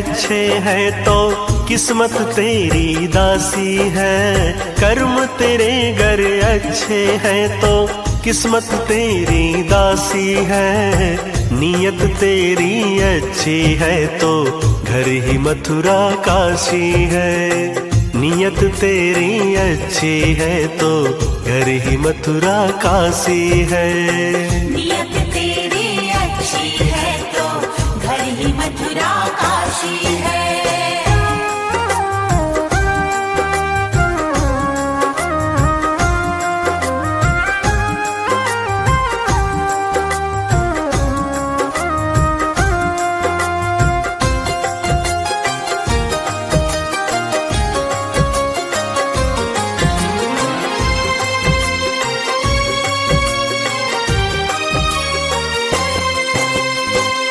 अच्छे हैं तो किस्मत तेरी दासी है। कर्म तेरे गर अच्छे हैं तो किस्मत तेरी दासी है। नीयत तेरी अच्छी है तो घर ही मथुरा काशी है। नीयत तेरी अच्छी है तो घर ही मथुरा काशी है। नियत तेरी अच्छी है तो घर ही मथुरा काशी है।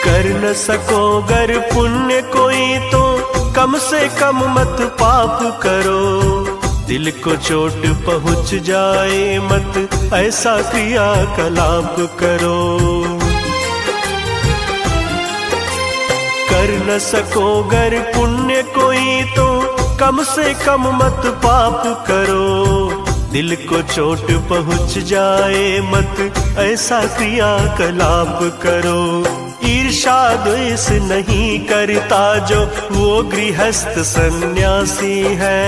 कर न सको गर पुण्य कोई तो कम से कम मत पाप करो। दिल को चोट पहुँच जाए मत ऐसा क्रियाकलाप करो। कर न सको गर पुण्य कोई तो कम से कम मत पाप करो। दिल को चोट पहुँच जाए मत ऐसा क्रियाकलाप करो। ईर्षा द्वेष नहीं करता जो वो गृहस्थ सन्यासी है।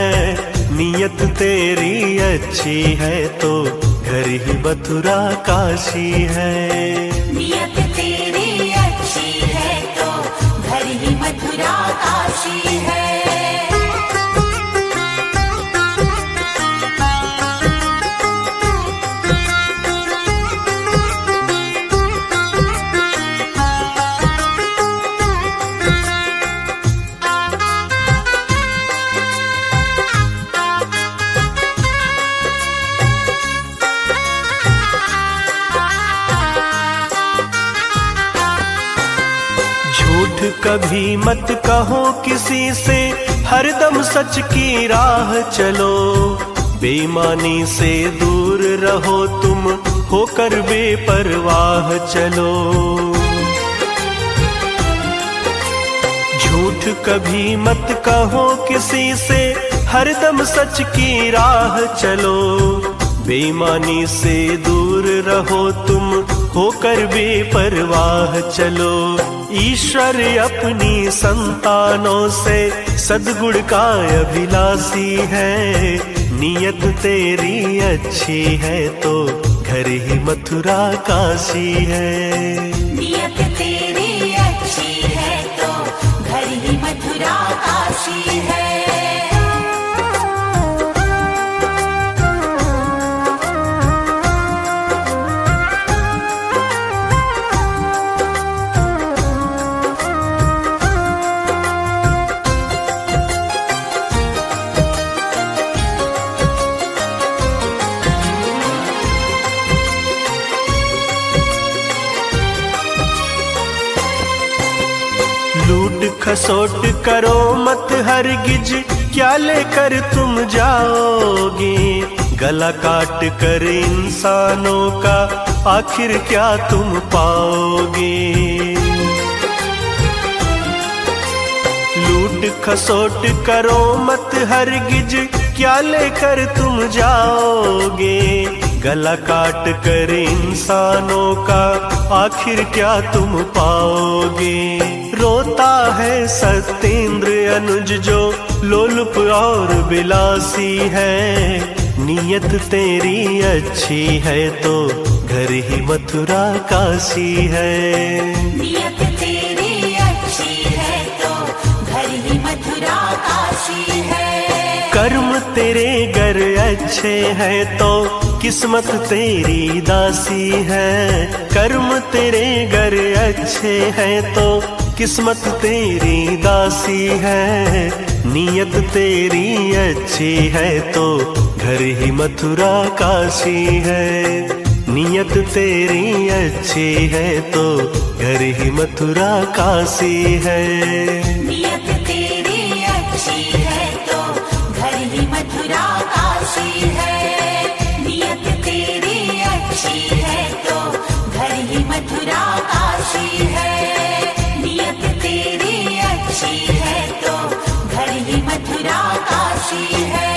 नियत तेरी अच्छी है तो घर ही मथुरा काशी है। नियत तेरी अच्छी है तो घर ही मथुरा काशी है। झूठ कभी मत कहो किसी से, हरदम सच की राह चलो। बेईमानी से दूर रहो तुम, होकर बेपरवाह चलो। झूठ कभी मत कहो किसी से, हरदम सच की राह चलो। बेईमानी से दूर रहो तुम, होकर बेपरवाह चलो। ईश्वर अपनी संतानों से सद्गुण का अभिलाषी है। नियत तेरी अच्छी है तो घर ही मथुरा काशी है। नियत तेरी अच्छी है तो घर ही मथुरा काशी है। लूट खसोट करो मत हरगिज, क्या लेकर तुम जाओगे। गला काट कर इंसानों का आखिर क्या तुम पाओगे। लूट खसोट करो मत हरगिज, क्या लेकर तुम जाओगे। गला काट कर इंसानों का आखिर क्या तुम पाओगे। रोता है सत्येंद्र अनुज जो लोलुप और बिलासी है। नियत तेरी अच्छी है तो घर ही मथुरा काशी है। नियत तेरी अच्छी है तो घर ही मथुरा काशी है। कर्म तेरे गर अच्छे हैं तो किस्मत तेरी दासी है। कर्म तेरे गर अच्छे हैं तो किस्मत तेरी दासी है। नियत तेरी अच्छी है तो घर ही मथुरा काशी है। नियत तेरी अच्छी है तो घर ही मथुरा काशी है। नियत तेरी अच्छी है तो घर ही मथुरा काशी है। नियत तेरी अच्छी है तो घर ही मथुरा काशी है। नियत तेरी अच्छी है काशी है।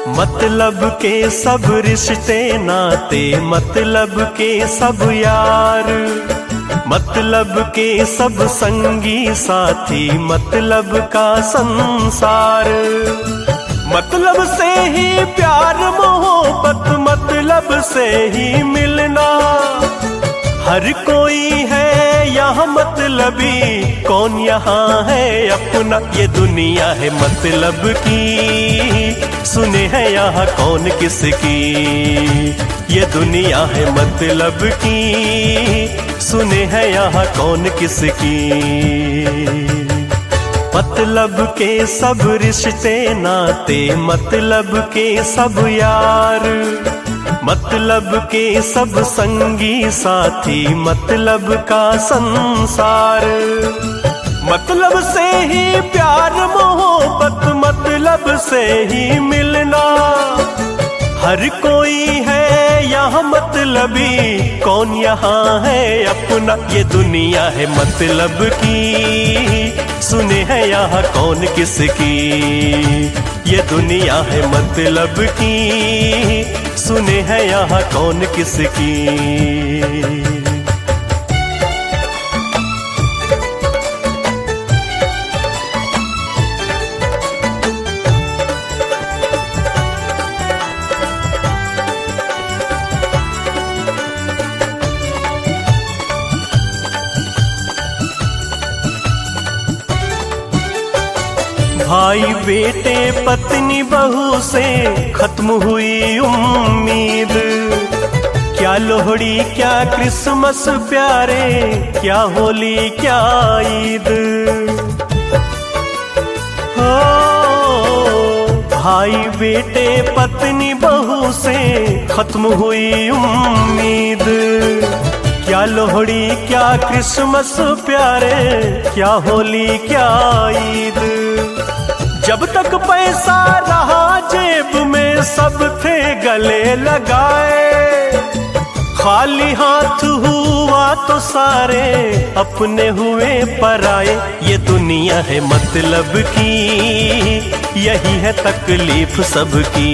मतलब के सब रिश्ते नाते, मतलब के सब यार, मतलब के सब संगी साथी, मतलब का संसार। मतलब से ही प्यार मोहब्बत, मतलब से ही मिलना। हर कोई है यहाँ मतलबी, कौन यहाँ है अपना। ये दुनिया है मतलब की, सुने है यहाँ कौन किसकी। ये दुनिया है मतलब की, सुने है यहाँ कौन किसकी। मतलब के सब रिश्ते नाते, मतलब के सब यार, मतलब के सब संगी साथी, मतलब का संसार। मतलब से ही प्यार मोहब्बत, मतलब से ही मिलना। हर कोई है यहाँ मतलबी, कौन यहाँ है अपना। ये दुनिया है मतलब की, सुने है यहाँ कौन किसकी। ये दुनिया है मतलब की, सुने है यहाँ कौन किसकी। भाई बेटे पत्नी बहू से खत्म हुई उम्मीद। क्या लोहड़ी क्या क्रिसमस प्यारे, क्या होली क्या ईद। हो भाई बेटे पत्नी बहू से खत्म हुई उम्मीद। क्या लोहड़ी क्या क्रिसमस प्यारे, क्या होली क्या ईद। जब तक पैसा रहा जेब में सब थे गले लगाए। खाली हाथ हुआ तो सारे अपने हुए पराए। ये दुनिया है मतलब की, यही है तकलीफ सबकी।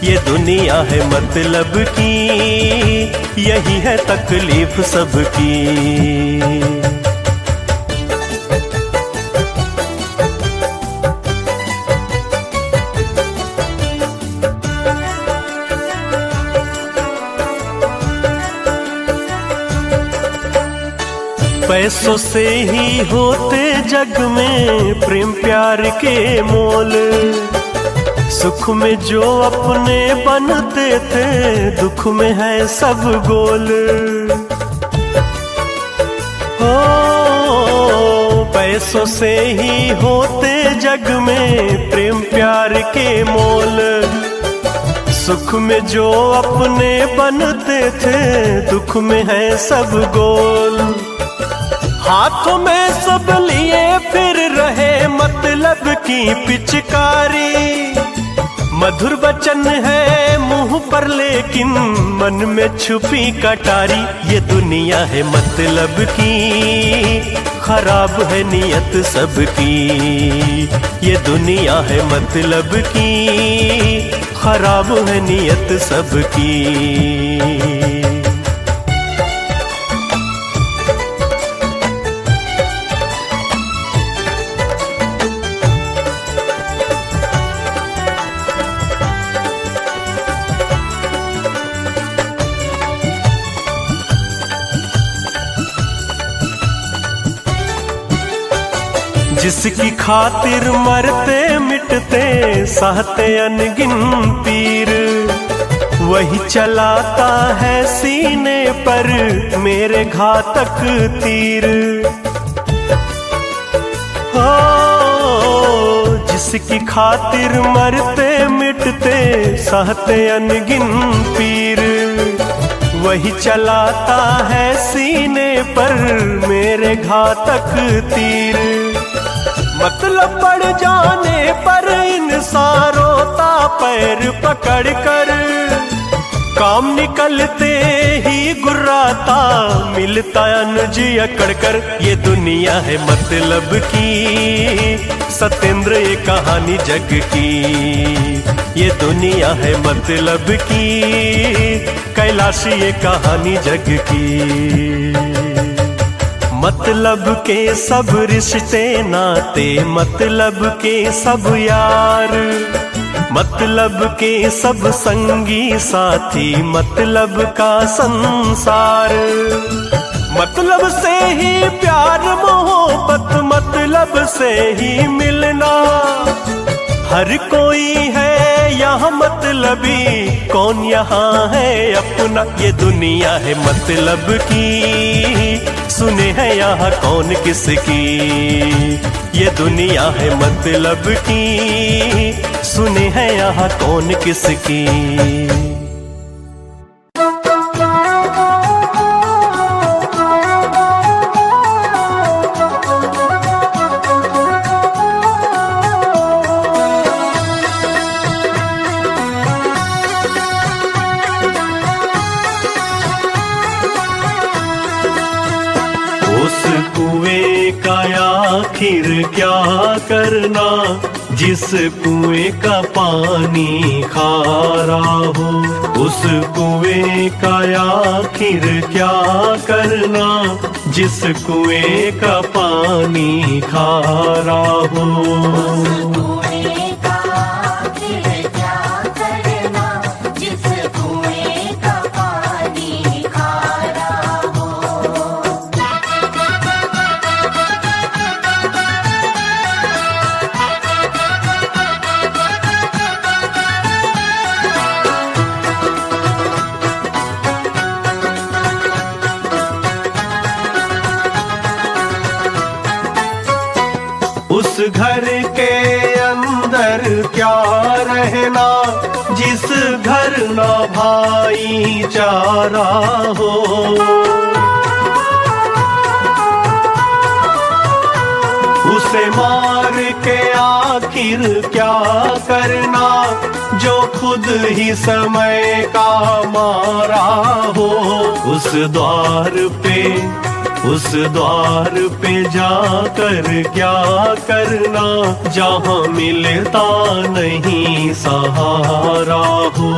ये दुनिया है मतलब की, यही है तकलीफ सबकी। पैसों से ही होते जग में प्रेम प्यार के मोल। सुख में जो अपने बनते थे, दुख में है सब गोल। हो पैसों से ही होते जग में प्रेम प्यार के मोल। सुख में जो अपने बनते थे, दुख में है सब गोल। हाथों में सब लिए फिर रहे मतलब की पिचकारी। मधुर वचन है मुंह पर लेकिन मन में छुपी कटारी। ये दुनिया है मतलब की, खराब है नियत सबकी। ये दुनिया है मतलब की, खराब है नियत सबकी। जिसकी खातिर मरते मिटते सहते अनगिन पीर, वही चलाता है सीने पर मेरे घातक तीर। हो जिसकी खातिर मरते मिटते सहते अनगिन पीर, वही चलाता है सीने पर मेरे घातक तीर। मतलब पड़ जाने पर इंसान रोता पैर पकड़ कर, काम निकलते ही गुर्राता मिलता अनुज अकड़ कर। ये दुनिया है मतलब की सत्येंद्र ये कहानी जग की, ये दुनिया है मतलब की कैलाशी ये कहानी जग की। मतलब के सब रिश्ते नाते, मतलब के सब यार, मतलब के सब संगी साथी, मतलब का संसार। मतलब से ही प्यार मोहब्बत, मतलब से ही मिलना। हर कोई है यहाँ मतलबी, कौन यहाँ है अपना। ये दुनिया है मतलब की, सुने हैं यहाँ कौन किसकी। ये दुनिया है मतलब की, सुने हैं यहाँ कौन किसकी। उस कुएं का आखिर क्या करना, जिस कुएं का पानी खारा हो। उस कुएं का आखिर क्या करना, जिस कुएं का पानी खारा हो। उस घर के अंदर क्या रहना, जिस घर ना भाईचारा हो। उसे मार के आखिर क्या करना, जो खुद ही समय का मारा हो। उस द्वार पे जाकर क्या करना, जहाँ मिलता नहीं सहारा हो।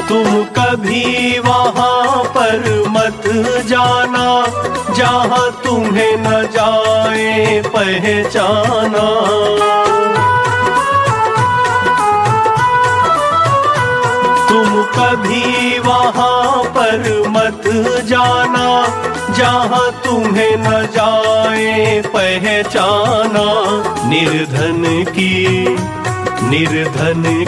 तुम कभी वहाँ पर मत जाना, जहाँ तुम्हें न जाए पहचाना। तुम कभी वहाँ पर मत जाना, जहाँ तुम्हें न जाए पहचाना। निर्धन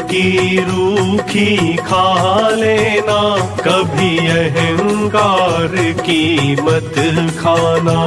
की रूखी खा लेना, कभी अहंकार की मत खाना।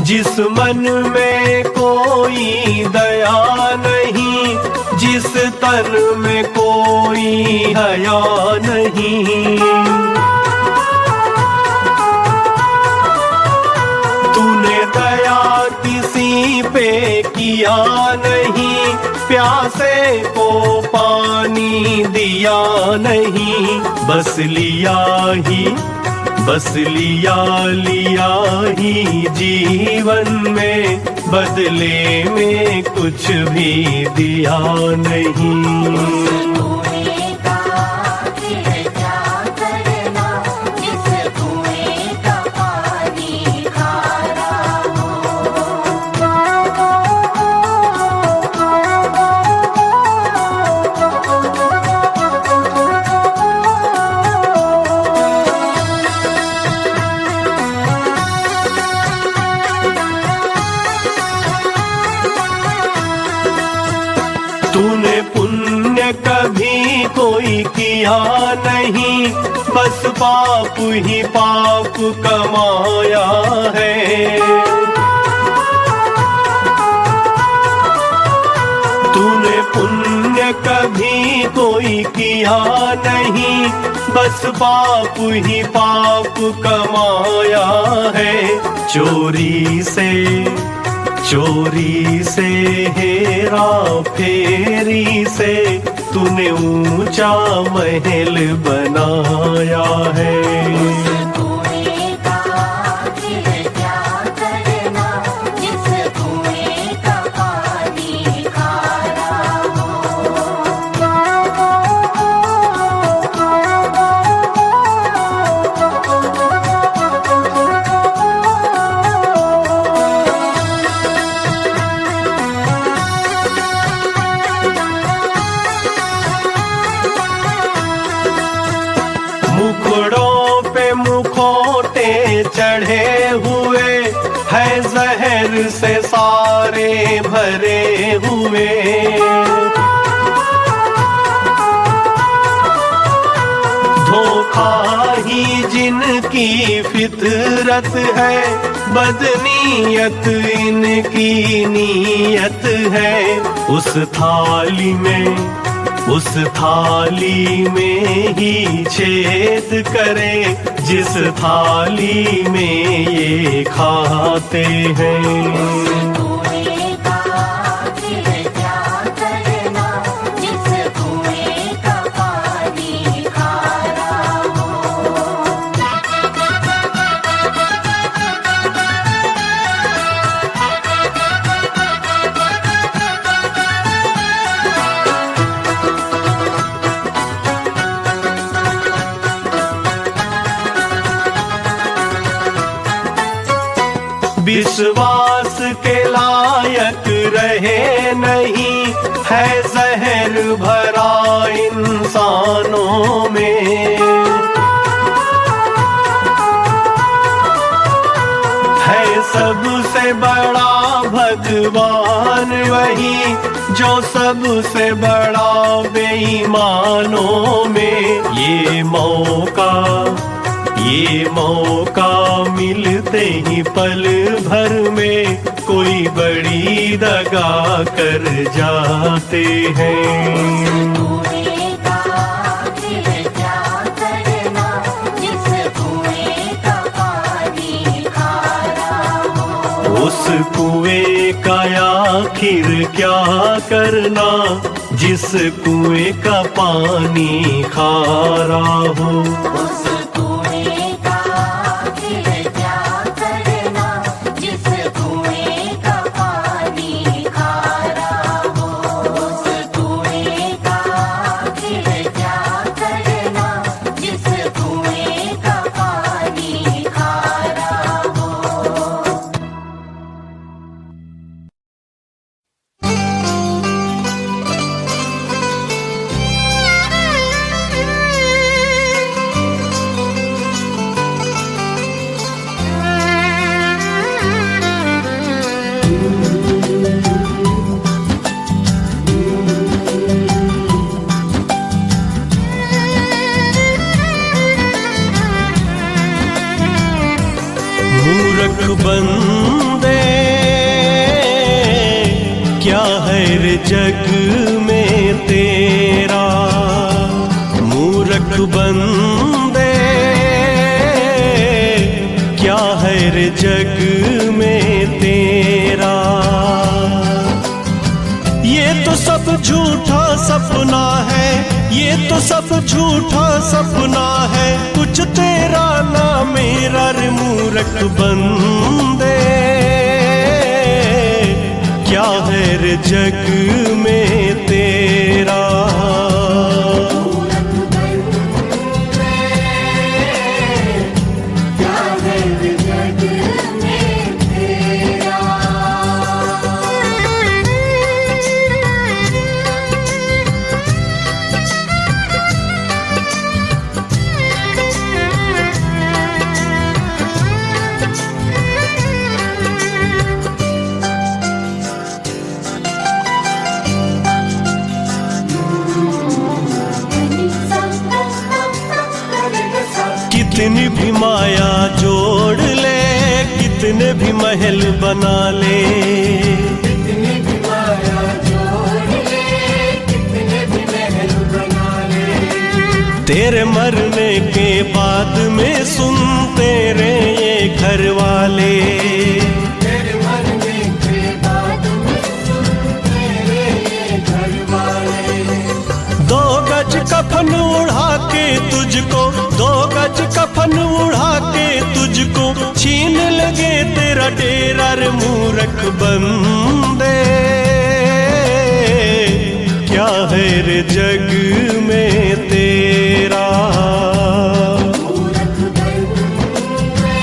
जिस मन में कोई दया नहीं, जिस तन में कोई हया नहीं। तूने दया किसी पे किया नहीं, प्यासे को पानी दिया नहीं, बस लिया लिया ही जीवन में, बदले में कुछ भी दिया नहीं। तूने पुण्य कभी कोई किया नहीं, बस पाप ही पाप कमाया है। तूने पुण्य कभी कोई किया नहीं, बस पाप ही पाप कमाया है। चोरी से हेरा फेरी से तूने ऊंचा महल बनाया है। मुखड़ों पे मुखौटे चढ़े हुए है, जहर से सारे भरे हुए। धोखा ही जिनकी फितरत है, बदनीयत इनकी नीयत है। उस थाली में ही छेद करे, जिस थाली में ये खाते हैं। विश्वास के लायक रहे नहीं, है जहर भरा इंसानों में। है सबसे बड़ा भगवान वही, जो सबसे बड़ा बेईमानों में। ये मौका मिलते ही पल भर में कोई बड़ी दगा कर जाते हैं। उस कुएं का आखिर क्या करना, जिस कुएं का पानी खारा हो। बंदे क्या है रे जग में तेरा, मूर्ख बंदे क्या है रे जग में तेरा। ये तो सब झूठा सपना है, ये तो सब झूठा सपना है। कुछ तेरा ना मेरा रे मूरख बंदे, क्या है रे जग में तेरा। कितनी भी माया जोड़ ले, कितने भी महल बना ले, कितने भी माया जोड़ ले, कितने भी महल बना ले। तेरे मरने के बाद में सुन तेरे ये घर वाले, तेरे मरने के बाद में सुन तेरे ये घर वाले। 2 गज कफन उड़ा के तुझको, 2 गज कफन उड़ा के तुझको छीन लगे तेरा डेरा रे मूरख बंदे, क्या है रे जग में तेरा। मूरख बंदे,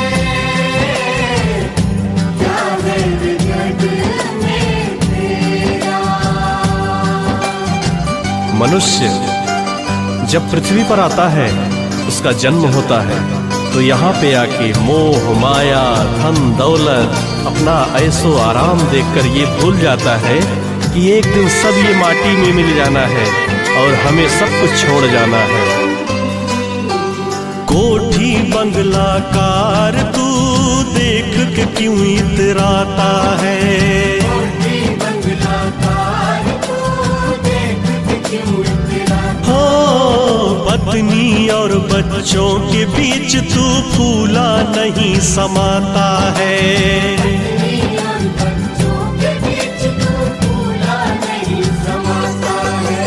क्या है रे जग में तेरा। मनुष्य जब पृथ्वी पर आता है, उसका जन्म होता है, तो यहाँ पे आके मोह माया धन दौलत अपना ऐसो आराम देखकर ये भूल जाता है कि एक दिन सब ये माटी में मिल जाना है और हमें सब कुछ छोड़ जाना है। कोठी बंगला कार तू देख के क्यों इतराता है, पत्नी और बच्चों के बीच तू फूला नहीं समाता है।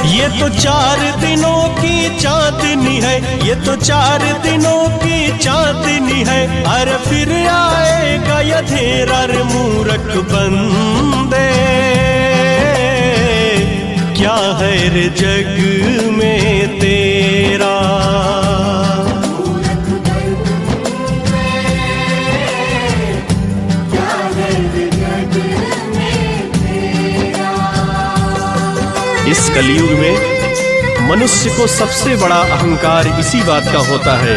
ये तो 4 दिनों की चांदनी है, ये तो 4 दिनों की चांदनी है, अरे फिर आएगा ये अंधेरा रे मूरख बंदे, क्या है रे जग में तेरा। इस कलयुग में मनुष्य को सबसे बड़ा अहंकार इसी बात का होता है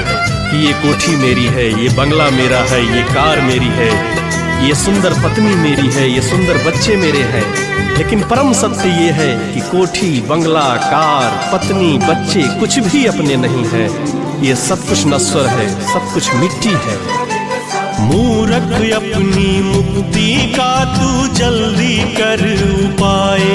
कि ये कोठी मेरी है, ये बंगला मेरा है, ये कार मेरी है, ये सुंदर पत्नी मेरी है, ये सुंदर बच्चे मेरे हैं। लेकिन परम सत्य ये है कि कोठी बंगला कार पत्नी बच्चे कुछ भी अपने नहीं है, ये सब कुछ नश्वर है, सब कुछ मिट्टी है। मूरख अपनी मुक्ति का तू जल्दी कर उपाय,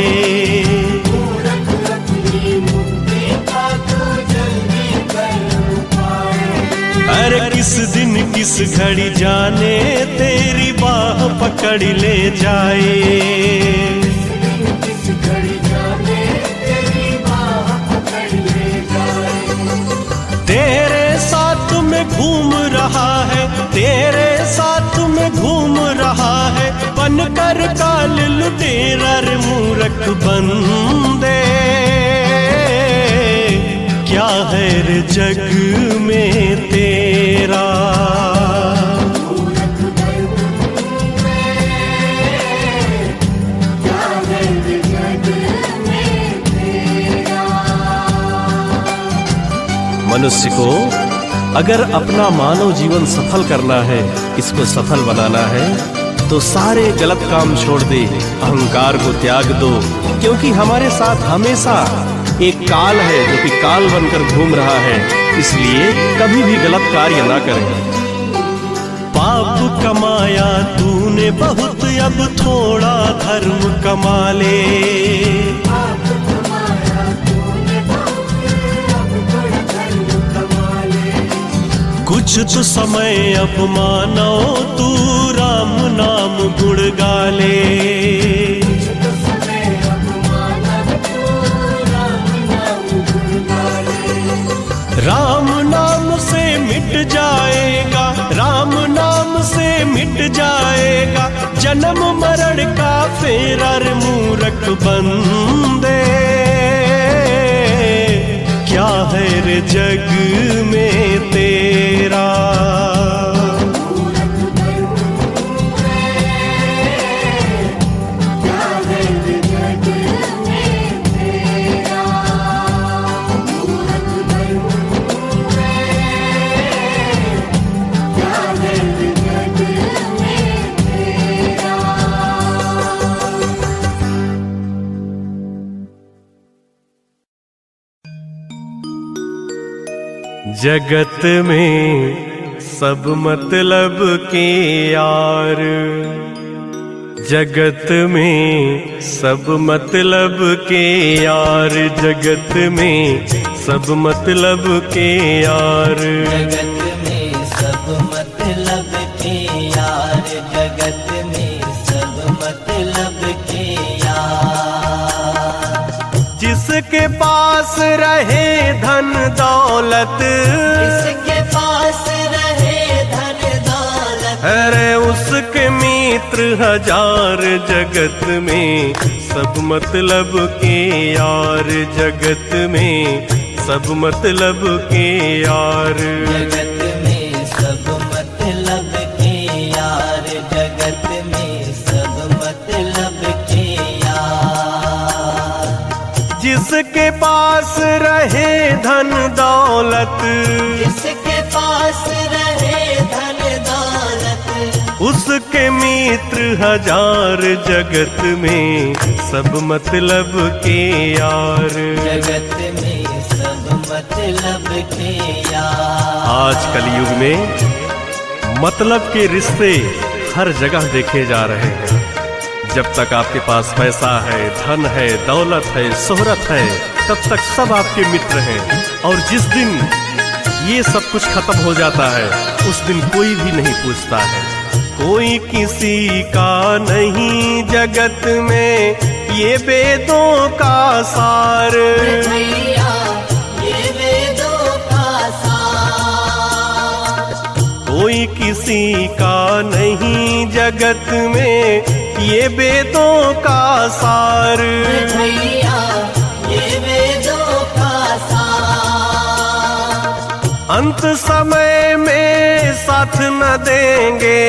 अरे किस दिन किस घड़ी जाने तेरी बाह पकड़ ले जाए। तेरे साथ में घूम रहा है, तेरे साथ में घूम रहा है, बनकर काल लुटेरा रे मूरख बंदे, क्या है रे जग में तेरा। मनुष्य को अगर अपना मानव जीवन सफल करना है, इसको सफल बनाना है, तो सारे गलत काम छोड़ दे, अहंकार को त्याग दो, क्योंकि हमारे साथ हमेशा एक काल है जो कि काल बनकर घूम रहा है, इसलिए कभी भी गलत कार्य ना करें। पाप कमाया तूने बहुत, अब थोड़ा धर्म कमा ले, कुछ तो समय अब मानो तू राम नाम गुण गा ले। जन्म मरण का फेरा रे मूरख बंदे, क्या है रे जग में तेरा। जगत में सब मतलब के यार, जगत में सब मतलब के यार, जगत में सब मतलब के यार, जगत में सब मतलब के यार, जगत में सब मतलब के यार। जिसके पास रहे धन दौलत, जिसके पास रहे धन दौलत, अरे उसके मित्र हजार, जगत में सब मतलब के यार, जगत में सब मतलब के यार, जगत में सब मतलब के यार, जगत में सब मतलब के यार। जिसके पास रहे धन दौलत, जिसके पास रहे धन दौलत, उसके मित्र हजार, जगत में सब मतलब के यार, जगत में सब मतलब के यार। आज कलयुग में मतलब के रिश्ते हर जगह देखे जा रहे हैं। जब तक आपके पास पैसा है, धन है, दौलत है, शोहरत है, तब तक सब आपके मित्र हैं। और जिस दिन ये सब कुछ खत्म हो जाता है, उस दिन कोई भी नहीं पूछता है। कोई किसी का नहीं जगत में, ये वेदों का सार, भैया ये वेदों का सार। कोई किसी का नहीं जगत में, ये वेदों का सार, भैया ये वेदों का सार। अंत समय में साथ न देंगे,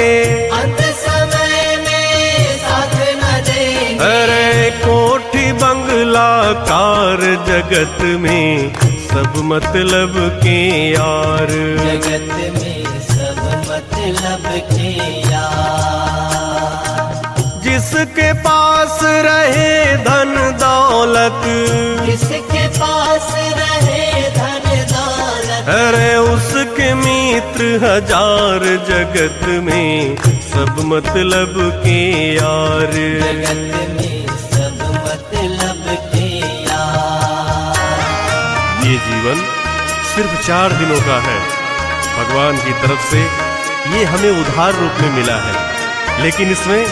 अंत समय में साथ न देंगे, अरे कोठी बंगला कार, जगत में सब मतलब के यार, जगत में सब मतलब के यार। जिसके पास रहे धन दौलत, जिसके पास रहे धन दौलत, अरे उसके मित्र हजार, जगत में सब मतलब के यार, जगत में सब मतलब के यार। ये जीवन सिर्फ 4 दिनों का है। भगवान की तरफ से ये हमें उधार रूप में मिला है, लेकिन इसमें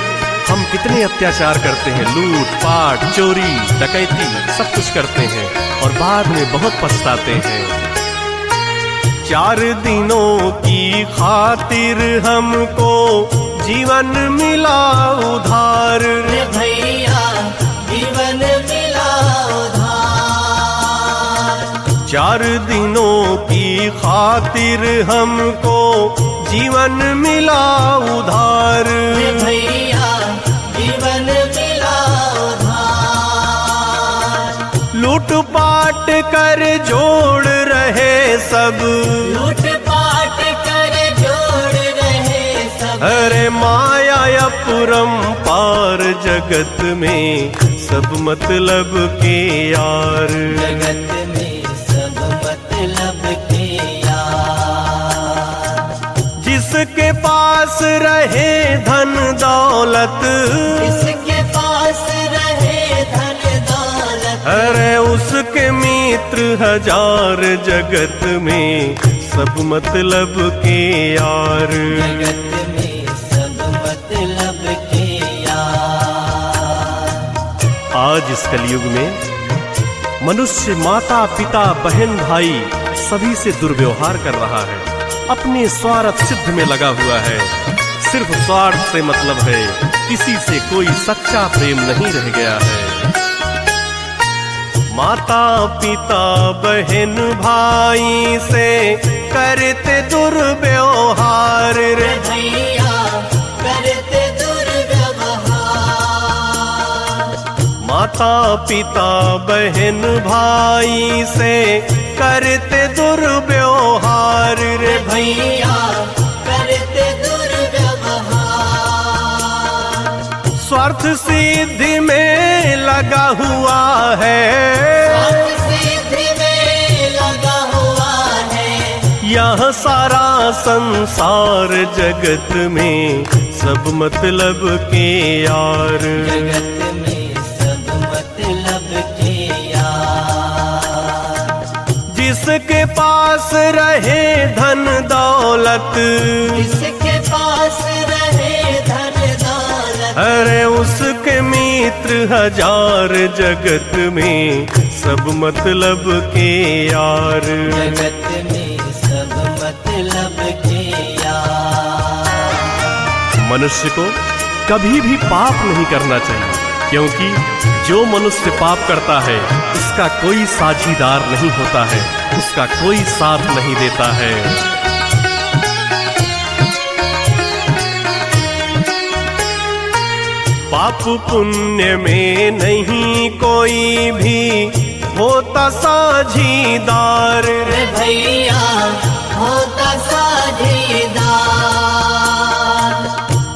हम कितने अत्याचार करते हैं, लूट पाट, चोरी, डकैती सब कुछ करते हैं और बाद में बहुत पछताते हैं। 4 दिनों की खातिर हमको जीवन मिला उधार, भैया जीवन मिला उधार। 4 दिनों की खातिर हमको जीवन मिला उधार, भैया जीवन मिला उधार। लूट पाट कर जोड़ रहे सब, लूट पाट कर जोड़ रहे सब, अरे माया अपरंपार, जगत में सब मतलब के यार, जगत में सब मतलब के यार। जिसके पास रहे धन दौलत, जिसके पास रहे धन दौलत, अरे उसके मित्र हजार, जगत में सब मतलब के यार, जगत में सब मतलब के यार। आज इस कलयुग में मनुष्य माता पिता बहन भाई सभी से दुर्व्यवहार कर रहा है, अपने स्वार्थ सिद्ध में लगा हुआ है। सिर्फ स्वार्थ से मतलब है, किसी से कोई सच्चा प्रेम नहीं रह गया है। माता पिता बहन भाई से करते दुर्व्यवहार रे भैया करते दुर्व्यवहार। माता पिता बहन भाई से करते दुर्व्यवहार रे भैया करते दुर्व्यवहार। स्वार्थ सिद्धि में लगा हुआ है, सिद्धि में लगा हुआ है। यह सारा संसार जगत में सब मतलब के यार। जगत में सब मतलब के यार। जिसके पास रहे धन दौलत, जिसके पास रहे धन दौलत, अरे उसके मित्र हजार जगत में सब मतलब के यार। जगत में सब मतलब के यार। मनुष्य को कभी भी पाप नहीं करना चाहिए, क्योंकि जो मनुष्य पाप करता है उसका कोई साझीदार नहीं होता है, उसका कोई साथ नहीं देता है। पाप पुण्य में नहीं कोई भी होता साझीदार रे भैया होता साझीदार।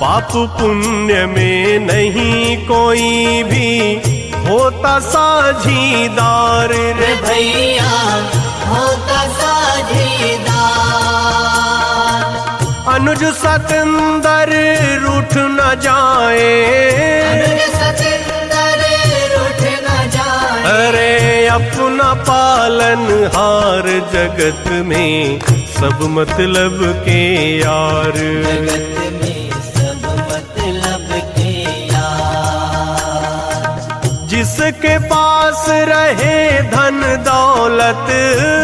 पाप पुण्य में नहीं कोई भी होता साझीदार रे भैया होता साझीदार। अनुज सतेंद्र रूठ न जाए, सतेंद्र रूठ न जाए। अरे अपना पालन हार जगत में सब मतलब के यार। जगत में सब मतलब के यार। जिसके पास रहे धन दौलत,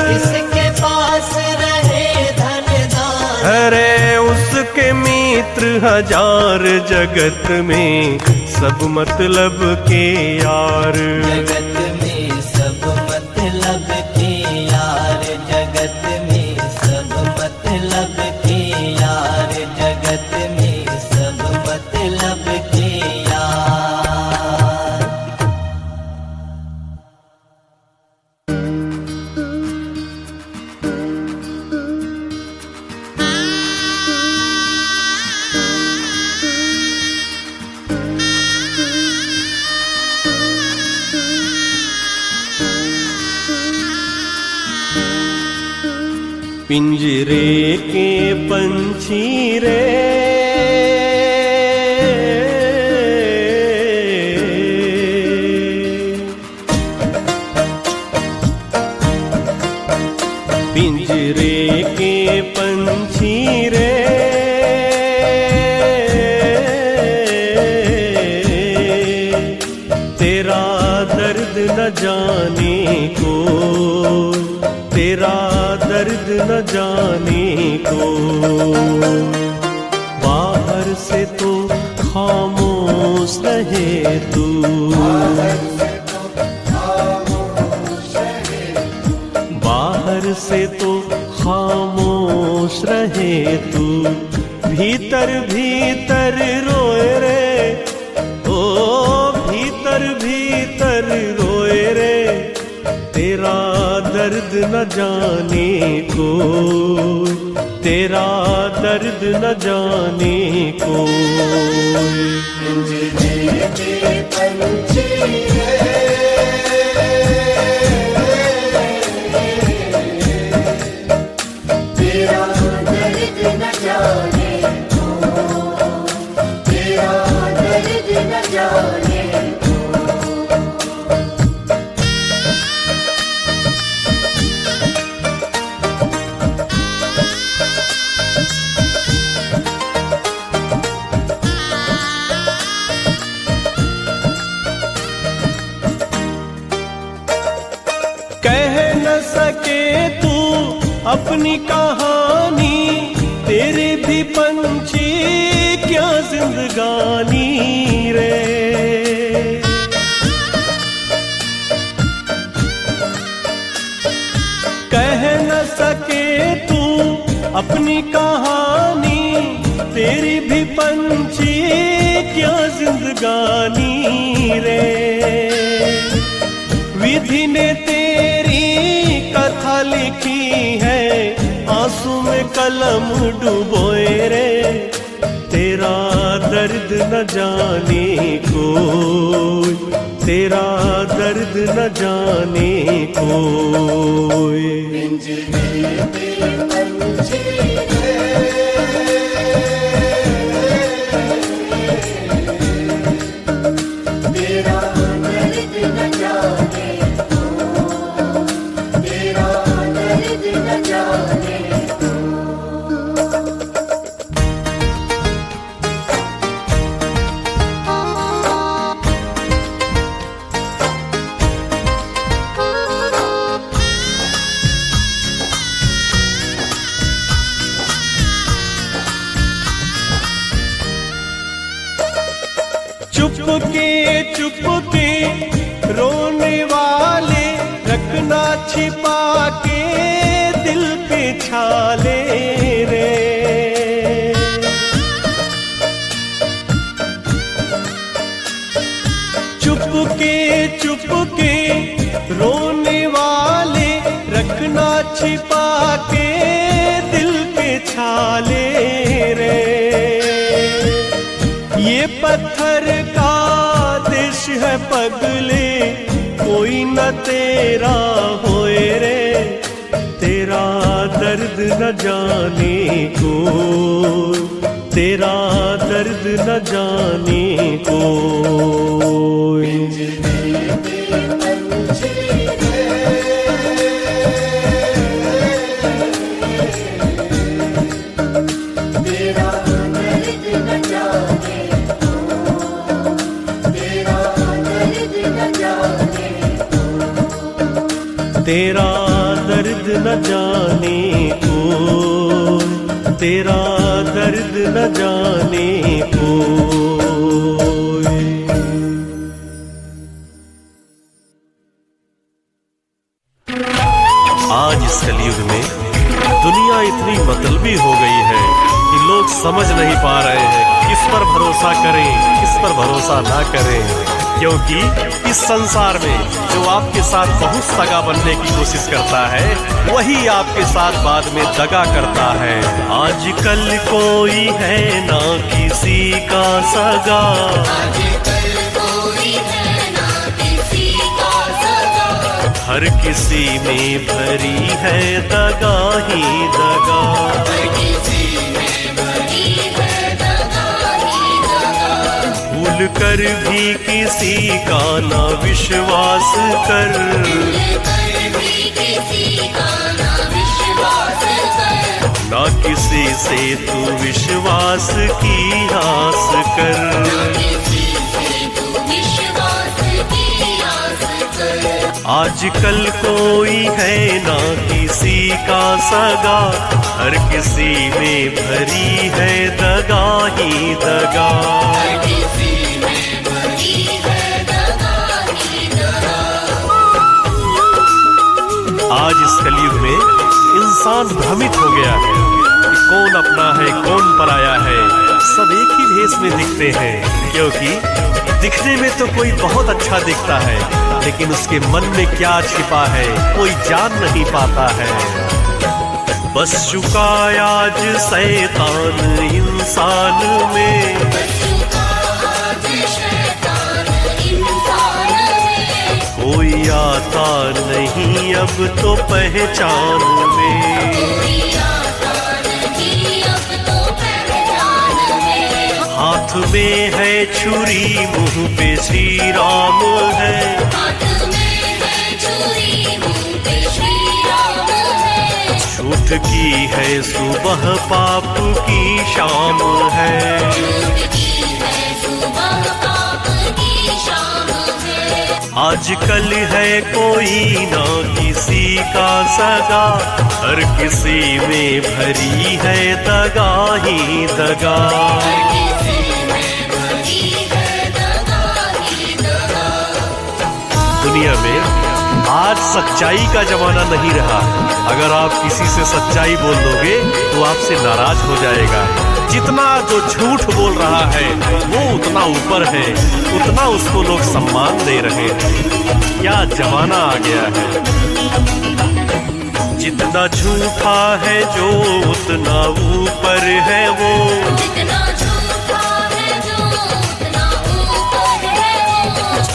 जिसके पास रहे धन दौलत, अरे उसके मित्र हजार जगत में सब मतलब के यार। जगत में सब मतलब के यार। जगत में सब मतलब के यार। जगत में सब मतलब के यार। पिंजरे के पंछी रे पिंजरे के पंछी रे तेरा दर्द न जाने को, तेरा दर्द न जाने को। बाहर से तो खामोश रहे तू, बाहर से तो खामोश रहे तू, भीतर भीतर रोए रे, ओ भीतर भीतर रोए रे, तेरा दर्द न जाने को, तेरा दर्द न जाने को। कह न सके तू अपनी कहानी, तेरे भी पंछी क्या जिंदगानी रे। कह न सके तू अपनी कहानी, तेरी भी पंछी क्या जिंदगानी रे। विधि ने तेरी कथा लिखी है, आंसू में कलम डुबोए रे। तेरा दर्द न जाने कोई, तेरा दर्द न जाने कोई। चुपके रोने वाले रखना छिपा के दिल पे छाले रे। चुपके रोने वाले रखना छिपा के दिल पे छाले रे। ये पत्थर का देश है पगले, कोई न तेरा होए रे। तेरा दर्द न जाने कोई, तेरा दर्द न जाने कोई। तेरा दर्द न जाने कोई, तेरा दर्द न जाने कोई। आज इस कलयुग में दुनिया इतनी मतलबी हो गई है कि लोग समझ नहीं पा रहे हैं किस पर भरोसा करें, किस पर भरोसा ना करें। क्योंकि इस संसार में जो आपके साथ बहुत सगा बनने की कोशिश करता है, वही आपके साथ बाद में दगा करता है। आजकल कोई है ना किसी का सगा, हर किसी में भरी है दगा ही दगा। भूल कर भी किसी का ना विश्वास कर, ना किसी से तू विश्वास की आस कर। आजकल कोई है ना किसी का सगा, हर किसी में भरी है दगा ही दगा। आज इस कलयुग में इंसान भ्रमित हो गया है कि कौन अपना है कौन पराया है। सब एक ही भेष में दिखते हैं, क्योंकि दिखने में तो कोई बहुत अच्छा दिखता है, लेकिन उसके मन में क्या छिपा है कोई जान नहीं पाता है। बस चुका आज शैतान इंसान में, कोई आता नहीं अब तो पहचान में। हाथ में है छुरी, मुंह पे श्री राम है। झूठ की है सुबह, पाप की शाम है। आजकल है कोई ना किसी का सगा, हर किसी में भरी है दगा ही दगा। दुनिया में आज सच्चाई का जमाना नहीं रहा। अगर आप किसी से सच्चाई बोल दोगे तो आपसे नाराज हो जाएगा। जितना जो झूठ बोल रहा है वो उतना ऊपर है, उतना उसको लोग सम्मान दे रहे हैं। क्या जमाना आ गया है। जितना झूठा है जो उतना ऊपर है वो,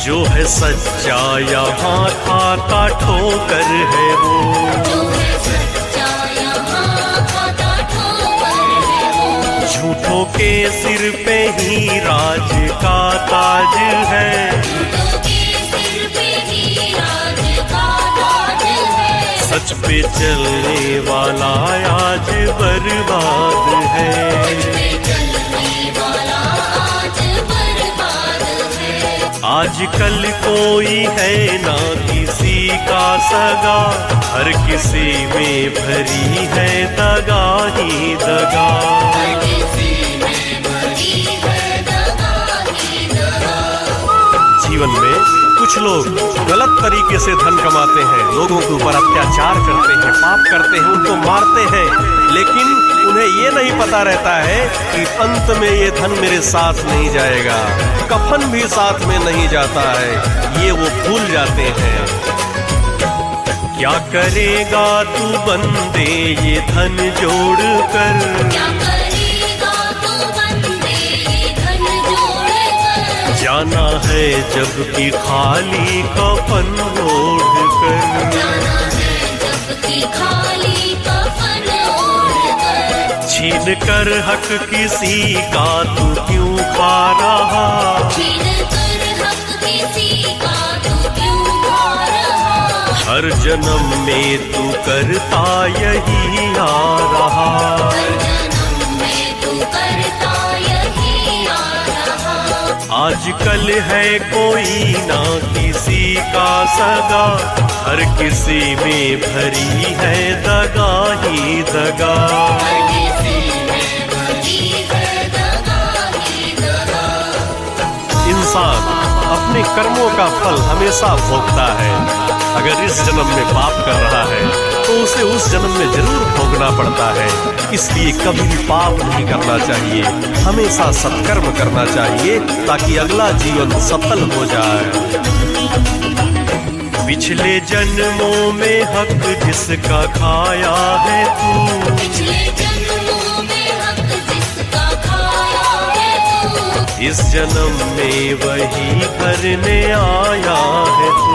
जो है सच्चा यहाँ खाता ठोकर है वो। झूठों के सिर पे ही राज का ताज है, सच पे चलने वाला आज बर्बाद है। आजकल कोई है ना किसी का सगा, हर किसी में भरी है दगा ही दगा। जीवन में कुछ लोग गलत तरीके से धन कमाते हैं, लोगों के ऊपर अत्याचार करते हैं, पाप करते हैं, उनको मारते हैं, लेकिन उन्हें ये नहीं पता रहता है कि अंत में ये धन मेरे साथ नहीं जाएगा, कफन भी साथ में नहीं जाता है, ये वो भूल जाते हैं। क्या करेगा तू बंदे ये धन जोड़ कर, जाना है जब कि खाली कफन ओढ़ कर। छीन कर हक किसी का तू क्यों खा रहा, हर जन्म में तू करता यही आ रहा। आजकल है कोई ना किसी का सगा, हर किसी में भरी है दगा ही दगा। इंसान अपने कर्मों का फल हमेशा भोगता है। अगर इस जन्म में पाप कर रहा है तो उसे उस जन्म में जरूर भोगना पड़ता है। इसलिए कभी भी पाप नहीं करना चाहिए, हमेशा सत्कर्म करना चाहिए ताकि अगला जीवन सफल हो जाए। पिछले जन्मों में हक जिसका खाया है तू, इस जन्म में वही भरने आया है तू।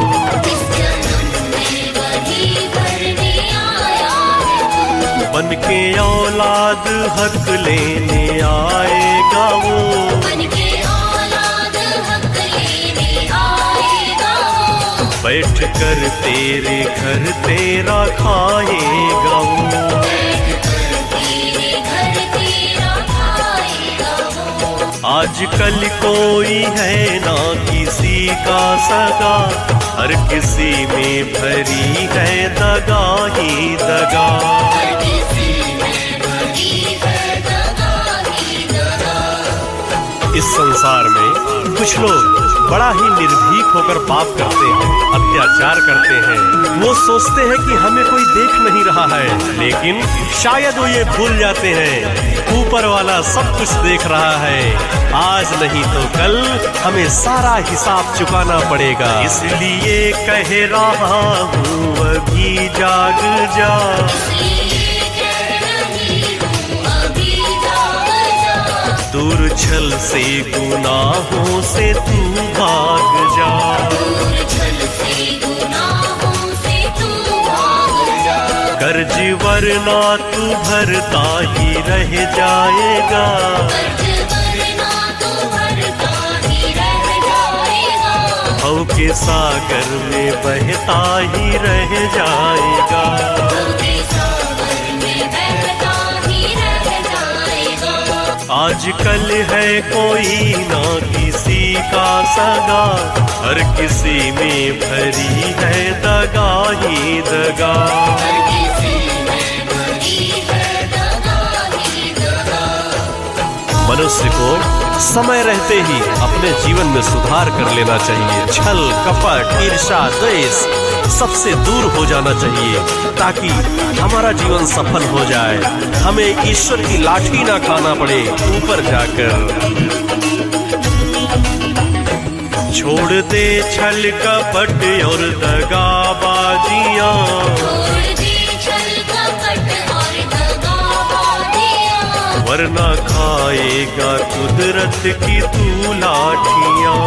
बन के औलाद हक लेने आएगा वो, बैठ कर तेरे घर तेरा खाएगा वो। आजकल कोई है ना किसी का सगा, हर किसी में भरी है दगा ही दगा। इस संसार में कुछ लोग बड़ा ही निर्भीक होकर पाप करते हैं, अत्याचार करते हैं। वो सोचते हैं कि हमें कोई देख नहीं रहा है, लेकिन शायद वो ये भूल जाते हैं ऊपर वाला सब कुछ देख रहा है। आज नहीं तो कल हमें सारा हिसाब चुकाना पड़ेगा। इसलिए कह रहा हूँ अभी जाग जा, दूर छल से गुनाहों से तू भाग जा। कर्ज वरना तू भरता ही रह जाएगा, भव के सागर में बहता ही रह जाएगा। आजकल है कोई ना किसी का सगा, हर किसी में भरी है दगा ही दगा। मनुष्य को समय रहते ही अपने जीवन में सुधार कर लेना चाहिए। छल, कपट, ईर्ष्या, द्वेष सबसे दूर हो जाना चाहिए ताकि हमारा जीवन सफल हो जाए, हमें ईश्वर की लाठी ना खाना पड़े ऊपर जाकर। छोड़ दे छल कपट और दगाबाजियां, वरना खाएगा कुदरत की तू लाठियां।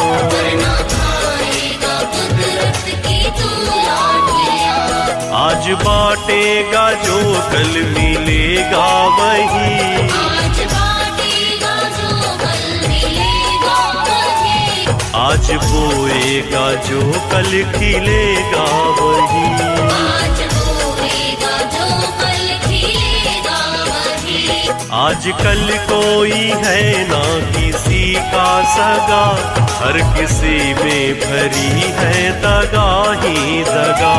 आज बांटेगा जो कल मिलेगा वही, आज बोएगा जो कल खिलेगा वही। आजकल कोई है ना किसी का सगा, हर किसी में भरी है दगा ही दगा।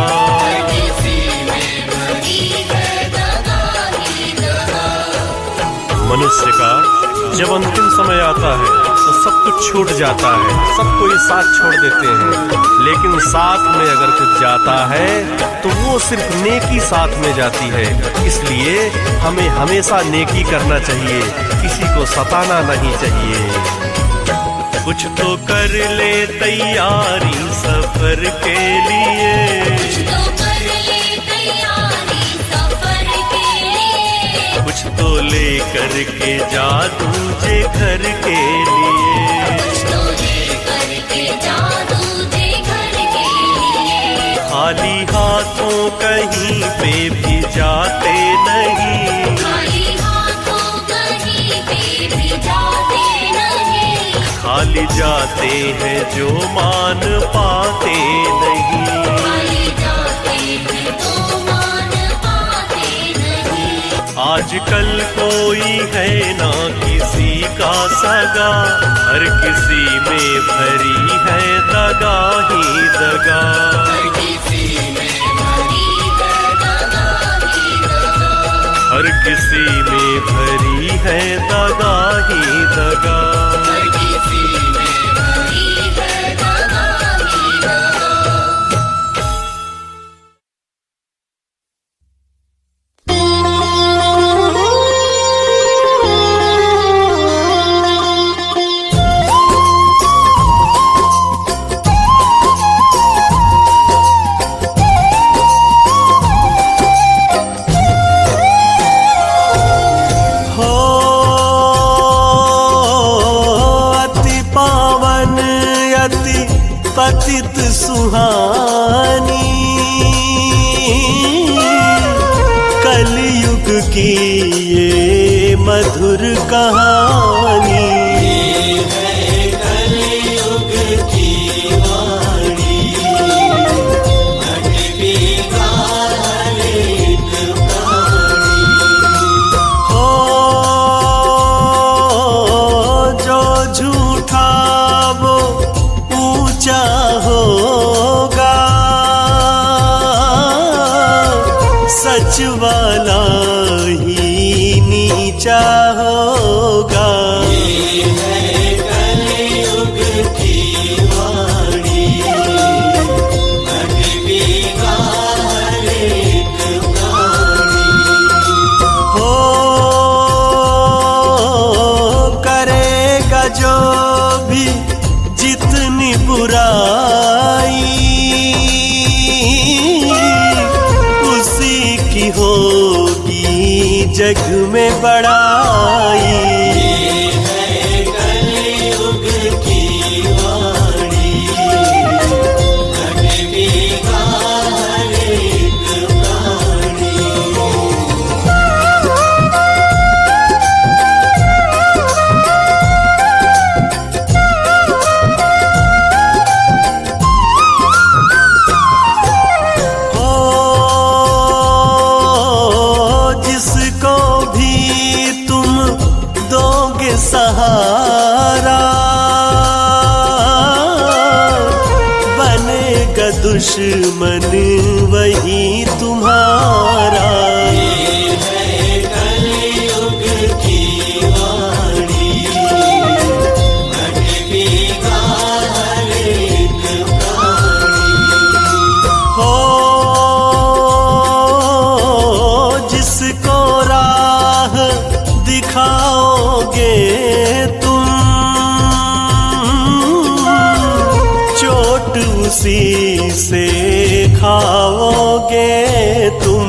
मनुष्य का जब अंतिम समय आता है तो सब कुछ छूट जाता है, सब कोई साथ छोड़ देते हैं, लेकिन साथ में अगर कुछ जाता है तो वो सिर्फ नेकी साथ में जाती है। इसलिए हमें हमेशा नेकी करना चाहिए, किसी को सताना नहीं चाहिए। कुछ तो कर ले तैयारी सफर के लिए, कुछ तो ले करके जा तुझे घर के लिए। खाली हाथों कहीं पे भी जाते नहीं, खाली जाते हैं जो मान पाते नहीं। आजकल कोई है ना किसी का सगा, हर किसी में भरी है दगा ही दगा। हर किसी में भरी है दगा ही दगा। पतित सुहानी कलयुग की ये मधुर कहानी, ये है कलयुग की वाणी। भटकेगा हर एक प्राणी, हो जो झूठा वो ऊंचा होगा, सच वाला ही नीचा होगा। ये है कलयुग की वाणी, भटकेगा हर एक प्राणी। हो करेगा जो भी जितनी बुराई, उसी की होगी जग में बड़ाई। ये है कलयुग की वाणी, भटकेगा हर एक प्राणी। जिसको भी तुम दो दुश्मन वही तुम्हारा। कलयुग की वाणी भटकेगा हर एक प्राणी। हो जिसको राह दिखाओगे तुम, चोट उसी से खाओगे तुम।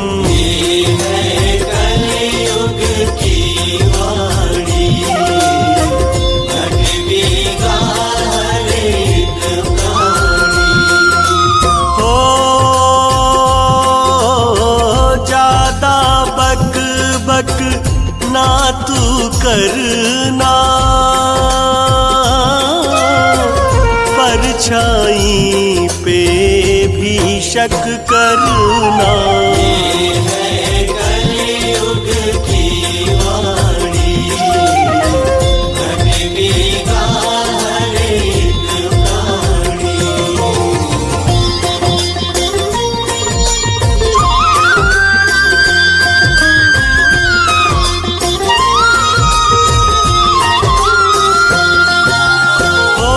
कलयुग की वाणी भटकेगा हर एक प्राणी। हो ज्यादा बक बक ना तू करना, परछाई पे भी शक करना। कलयुग की वाणी भटकेगा हर एक प्राणी। ओ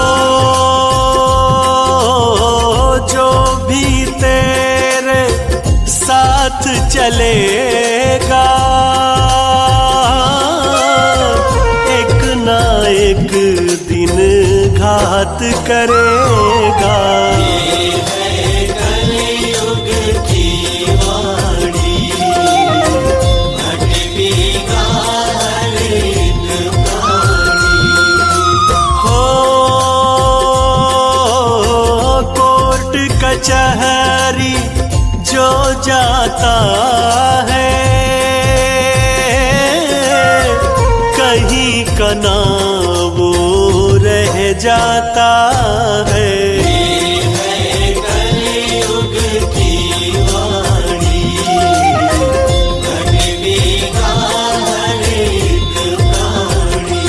जो भी तेरे साथ चलेगा, एक ना एक दिन घात करेगा। कलयुग की वाणी भटकेगा हर एक प्राणी। हो कोर्ट कचहरी जो जाता है, कहीं का ना वो रह जाता है। कलयुग की वाणी भटकेगा हर एक प्राणी।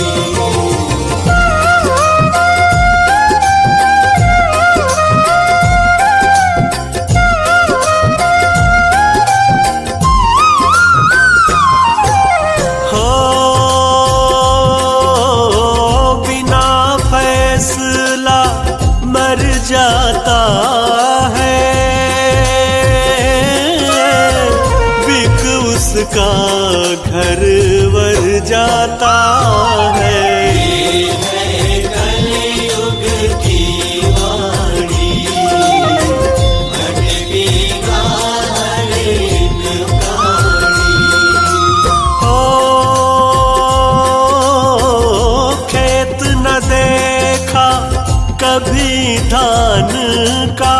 हो बिना फैसला मर जाता है, बिक उसका घर वर जाता है। कलयुग की वाणी भटकेगा हर एक प्राणी। हो खेत न देखा कभी धान का,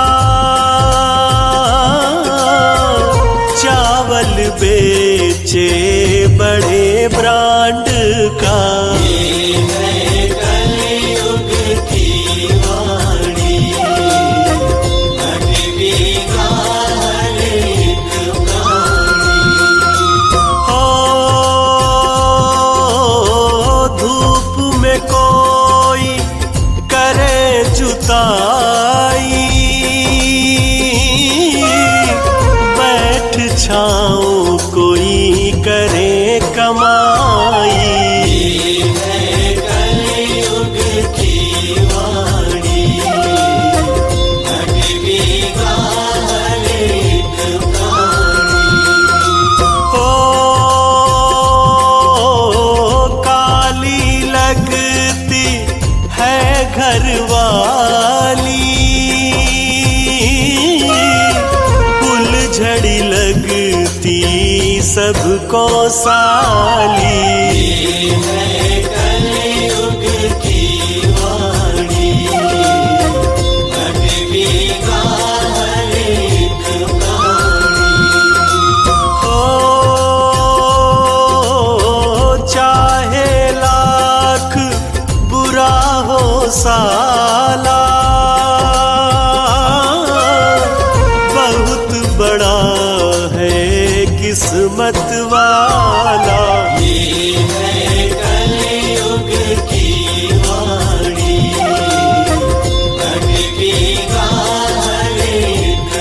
चावल बेचे बड़े ब्रांड का। कलयुग की वाणी भटकेगा हर एक प्राणी। हो धूप में कोई करे जुताई, बैठ छाँव कोई करे कमाई। कलयुग की वाणी भटकेगा हर एक प्राणी। हो काली लगती है घरवाली, फुलझड़ी लगती सबको साली। कलयुग की वाणी भटकेगा हर एक प्राणी। हो चाहे लाख बुरा हो साला, बहुत बड़ा है किस्मत वाला। कलयुग की वाणी भटकेगा हर एक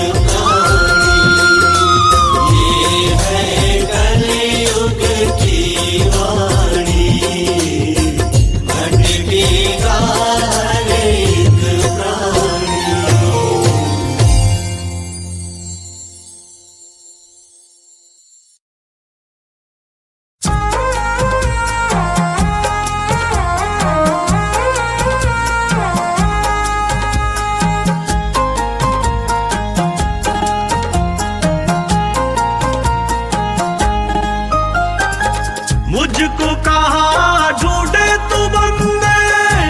मुझको कहा ढूंढे तू बंदे,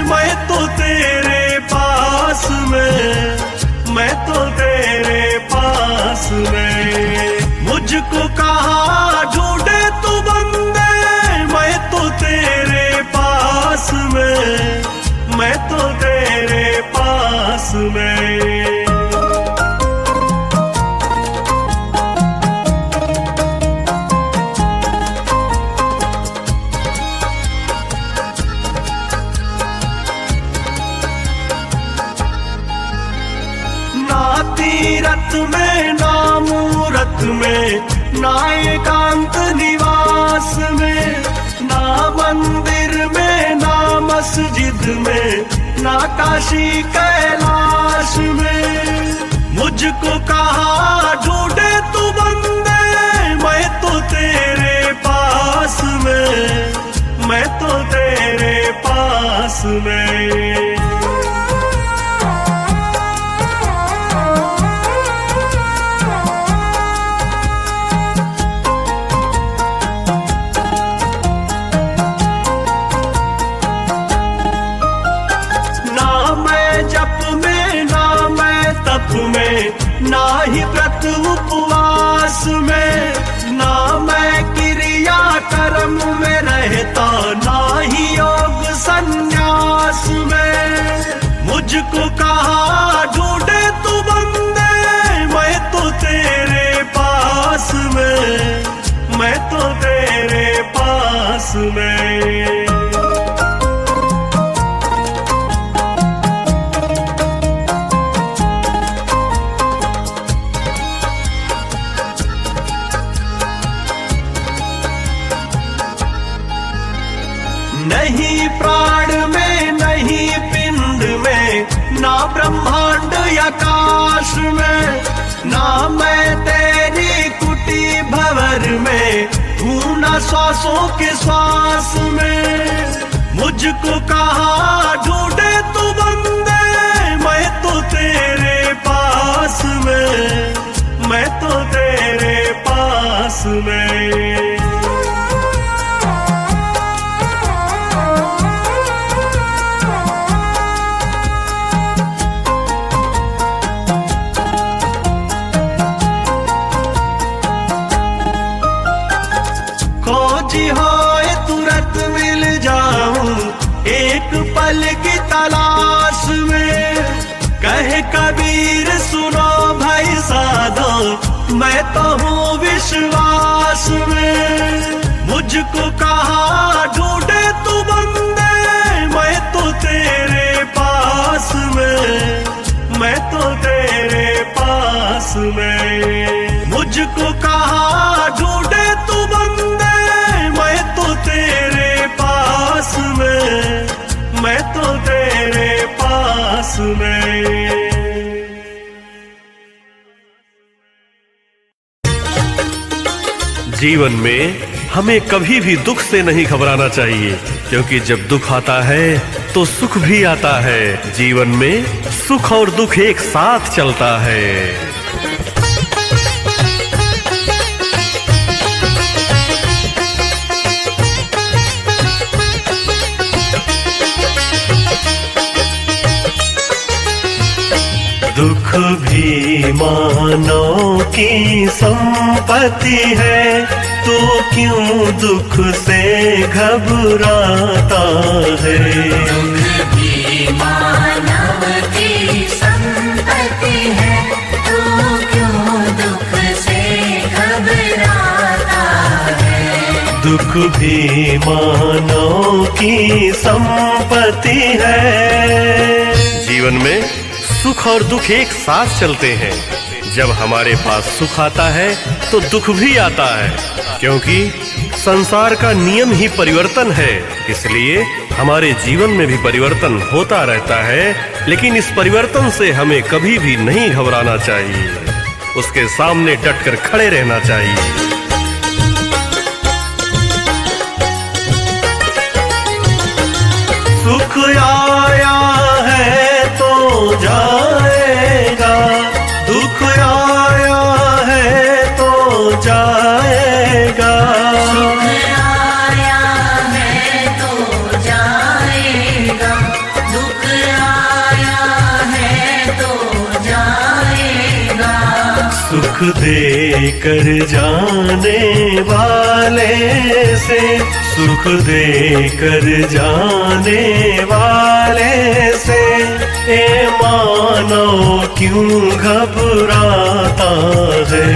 मैं तो तेरे पास में, मैं तो तेरे पास में। मुझको कहा ढूंढे तू बंदे, मैं तो तेरे पास में, मैं तो तेरे पास में। तीरथ में ना मूरत में, ना एकांत निवास में, ना मंदिर में, ना मस्जिद में, ना काशी कैलाश में। मुझको कहा ढूंढे तू बंदे, मैं तो तेरे पास में, मैं तो तेरे पास में। में ना ही व्रत उपवास में, ना मैं क्रिया कर्म में रहता, ना ही योग संन्यास में। मुझको कहा ढूंढे तू बंदे, मैं तो तेरे पास में, मैं तो तेरे पास में। नहीं प्राण में, नहीं पिंड में, ना ब्रह्मांड आकाश में, ना मैं तेरी कुटी भंवर में हूँ, ना श्वासों के श्वास में। मुझको कहा ढूंढे तू बंदे, मैं तो तेरे पास में, मैं तो तेरे पास में। खोजी होए तुरंत मिल जाऊं, एक पल की तलाश में। कहे कबीर सुनो भाई साधो, मैं तो हूँ विश्वास में। मुझको कहा ढूंढे तू बंदे, मैं तो तेरे पास में, मैं तो तेरे पास में। मुझको कहा ढूंढे तू बंदे, मैं तो तेरे पास में, मैं तो तेरे पास में। जीवन में हमें कभी भी दुख से नहीं घबराना चाहिए, क्योंकि जब दुख आता है तो सुख भी आता है। जीवन में सुख और दुख एक साथ चलता है। दुख भी मानव की संपत्ति है, तो क्यों दुख से घबराता है। दुख भी मानव की संपत्ति है, तो क्यों दुख से घबराता है। दुख भी मानव की संपत्ति है। जीवन में सुख और दुख एक साथ चलते हैं। जब हमारे पास सुख आता है तो दुख भी आता है, क्योंकि संसार का नियम ही परिवर्तन है। इसलिए हमारे जीवन में भी परिवर्तन होता रहता है, लेकिन इस परिवर्तन से हमें कभी भी नहीं घबराना चाहिए। उसके सामने डटकर खड़े रहना चाहिए। सुख आया है तो जाएगा, दुख आया है तो जाएगा। सुख आया सुख दे कर जाने वाले से, सुख दे कर जाने वाले से, ए मानव क्यों घबराता है।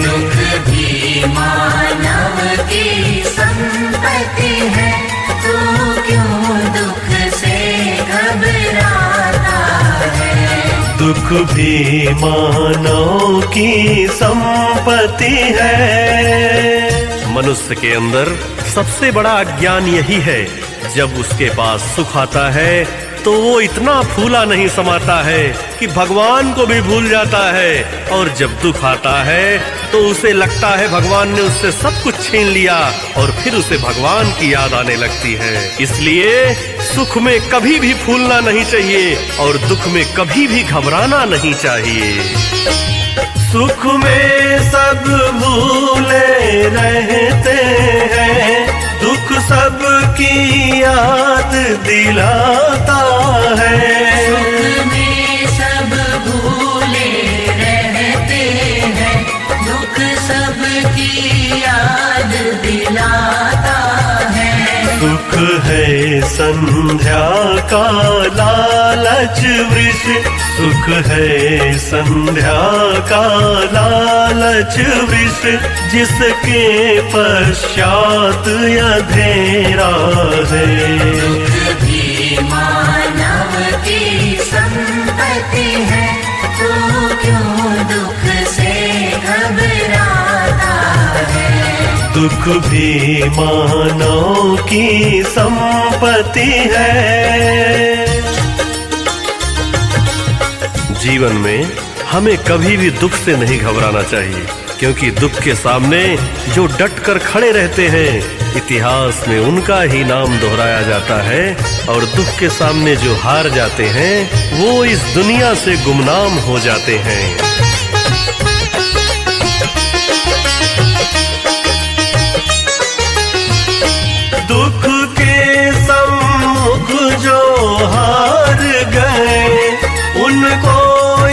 दुख भी मानव की संपत्ति है, तू क्यों दुख से घबराता है। दुख भी मानव की संपत्ति है। मनुष्य के अंदर सबसे बड़ा अज्ञान यही है, जब उसके पास सुख आता है तो वो इतना फूला नहीं समाता है कि भगवान को भी भूल जाता है, और जब दुख आता है तो उसे लगता है भगवान ने उससे सब कुछ छीन लिया, और फिर उसे भगवान की याद आने लगती है। इसलिए सुख में कभी भी फूलना नहीं चाहिए और दुख में कभी भी घबराना नहीं चाहिए। सुख में सब भूले रहते हैं, दुख सबकी याद दिलाता है। सुख में सब भूले रहते हैं, दुख सबकी याद दिलाता है। सुख है संध्या का लालच वृक्ष, सुख है संध्या का लालच वृक्ष, जिसके पश्चात अंधेरा है। दुख भी मानव की संपत्ति है, तू क्यों दुख से घबराता है। दुख भी मानव की संपत्ति है। जीवन में हमें कभी भी दुख से नहीं घबराना चाहिए, क्योंकि दुख के सामने जो डट कर खड़े रहते हैं, इतिहास में उनका ही नाम दोहराया जाता है, और दुख के सामने जो हार जाते हैं वो इस दुनिया से गुमनाम हो जाते हैं। दुख के सम्मुख जो हार गए, उनको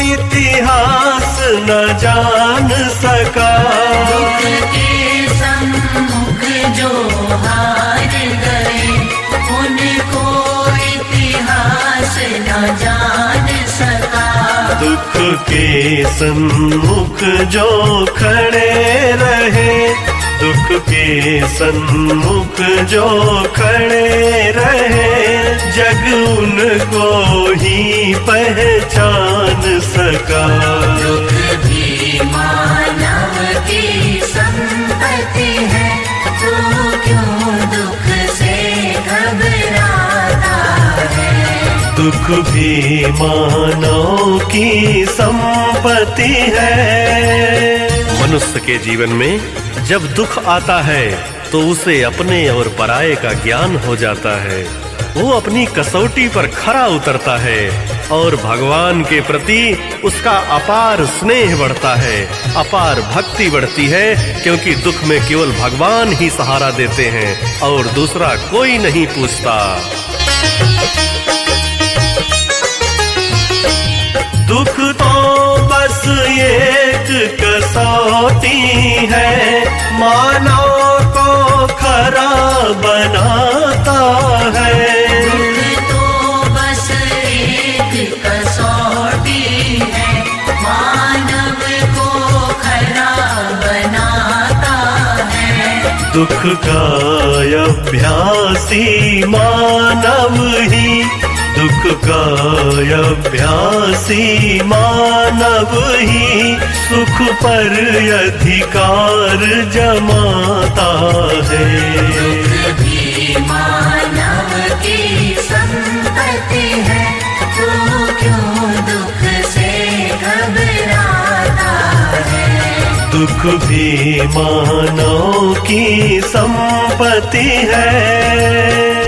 इतिहास न जान सका। दुख के सम्मुख जो हार गए, उनको इतिहास न जान सका। दुख के सम्मुख जो खड़े रहे, दुख के सम्मुख जो खड़े रहे, जग उनको ही पहचान सका। दुख भी मानव की संपत्ति है, तू क्यों दुख से घबराता है। दुख भी मानव की संपत्ति है। मनुष्य के जीवन में जब दुख आता है तो उसे अपने और पराये का ज्ञान हो जाता है। वो अपनी कसौटी पर खरा उतरता है और भगवान के प्रति उसका अपार स्नेह बढ़ता है, अपार भक्ति बढ़ती है, क्योंकि दुख में केवल भगवान ही सहारा देते हैं और दूसरा कोई नहीं पूछता। दुख तो बस एक कसौटी है, मानव को खरा बनाता है। दुख तो बस एक कसौटी है, मानव को खरा बनाता है। दुख का अभ्यासी मानव ही, दुख का अभ्यासी मानव ही, सुख पर अधिकार जमाता है। दुख भी मानव की संपत्ति है, तू क्यों दुख से घबराता है। दुख भी मानव की संपत्ति है।